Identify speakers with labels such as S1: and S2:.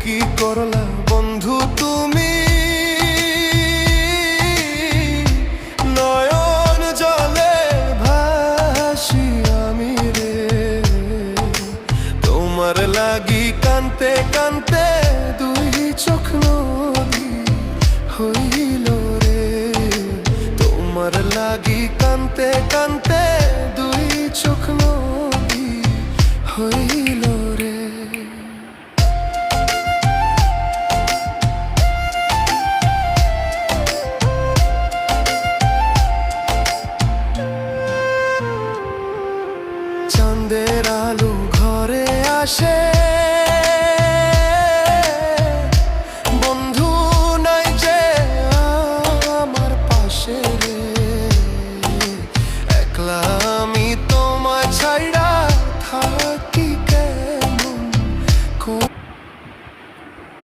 S1: কি করলা বন্ধু তুমি, নয়ন জলে ভাসি আমি রে। তোমার লাগি কানতে কানতে দুই চোখ নদী হইল রে। তোমার লাগি কানতে কানতে দুই চোখ নদী হইল।